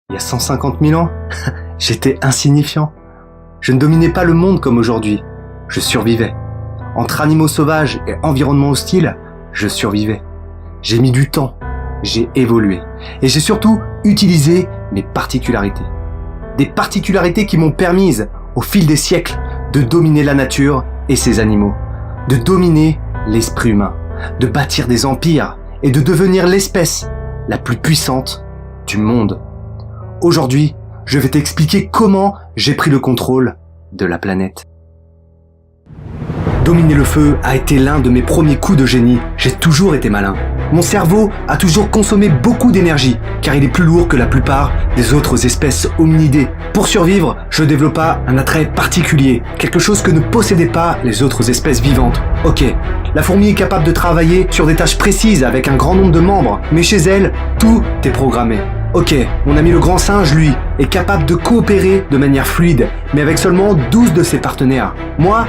Il y a 150 000 ans, j'étais insignifiant. Je ne dominais pas le monde comme aujourd'hui. Je survivais. Entre animaux sauvages et environnement hostile, je survivais. J'ai mis du temps, j'ai évolué. Et j'ai surtout utilisé mes particularités. Des particularités qui m'ont permis, au fil des siècles, de dominer la nature et ses animaux. De dominer l'esprit humain. De bâtir des empires et de devenir l'espèce la plus puissante du monde. Aujourd'hui, je vais t'expliquer comment j'ai pris le contrôle de la planète. Dominer le feu a été l'un de mes premiers coups de génie. J'ai toujours été malin. Mon cerveau a toujours consommé beaucoup d'énergie, car il est plus lourd que la plupart des autres espèces hominidées. Pour survivre, je développa un attrait particulier, quelque chose que ne possédaient pas les autres espèces vivantes. Ok, la fourmi est capable de travailler sur des tâches précises avec un grand nombre de membres, mais chez elle, tout est programmé. Ok, mon ami le grand singe, lui, est capable de coopérer de manière fluide, mais avec seulement 12 de ses partenaires. Moi,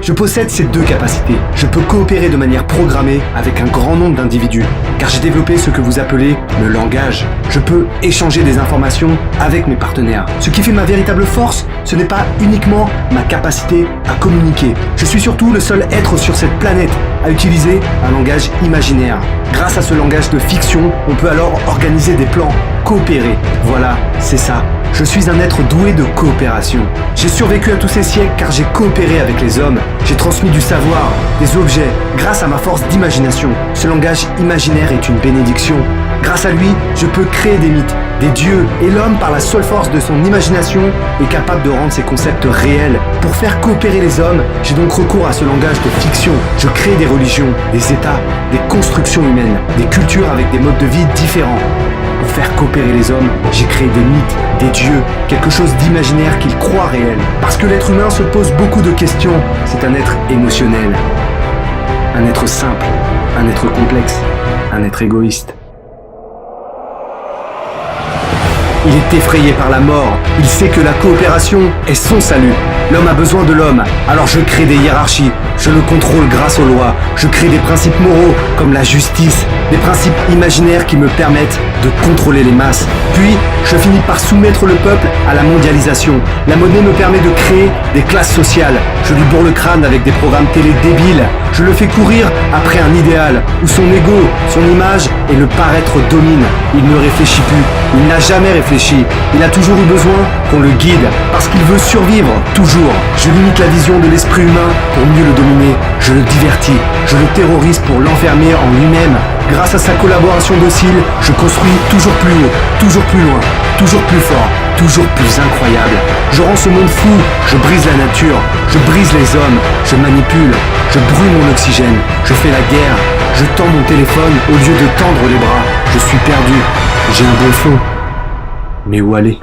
je possède ces deux capacités. Je peux coopérer de manière programmée avec un grand nombre d'individus, car j'ai développé ce que vous appelez le langage. Je peux échanger des informations avec mes partenaires. Ce qui fait ma véritable force, ce n'est pas uniquement ma capacité à communiquer. Je suis surtout le seul être sur cette planète à utiliser un langage imaginaire. Grâce à ce langage de fiction, on peut alors organiser des plans, coopérer. Voilà, c'est ça. Je suis un être doué de coopération. J'ai survécu à tous ces siècles car j'ai coopéré avec les hommes. J'ai transmis du savoir, des objets, grâce à ma force d'imagination. Ce langage imaginaire est une bénédiction. Grâce à lui, je peux créer des mythes, des dieux, et l'homme, par la seule force de son imagination, est capable de rendre ces concepts réels. Pour faire coopérer les hommes, j'ai donc recours à ce langage de fiction. Je crée des religions, des états, des constructions humaines, des cultures avec des modes de vie différents. Pour faire coopérer les hommes, j'ai créé des mythes, des dieux, quelque chose d'imaginaire qu'ils croient réel. Parce que l'être humain se pose beaucoup de questions, c'est un être émotionnel. Un être simple, un être complexe, un être égoïste. Il est effrayé par la mort, il sait que la coopération est son salut. L'homme a besoin de l'homme, alors je crée des hiérarchies, je le contrôle grâce aux lois, je crée des principes moraux comme la justice, des principes imaginaires qui me permettent de contrôler les masses. Puis, je finis par soumettre le peuple à la mondialisation. La monnaie me permet de créer des classes sociales. Je lui bourre le crâne avec des programmes télé débiles. Je le fais courir après un idéal où son ego, son image et le paraître dominent. Il ne réfléchit plus, il n'a jamais réfléchi. Il a toujours eu besoin qu'on le guide parce qu'il veut survivre, toujours. Je limite la vision de l'esprit humain pour mieux le dominer. Je le divertis, je le terrorise pour l'enfermer en lui-même. Grâce à sa collaboration docile, je construis toujours plus haut, toujours plus loin, toujours plus fort, toujours plus incroyable. Je rends ce monde fou, je brise la nature, je brise les hommes, je manipule, je brûle mon oxygène, je fais la guerre, je tends mon téléphone au lieu de tendre les bras. Je suis perdu, j'ai un bon fond, mais où aller ?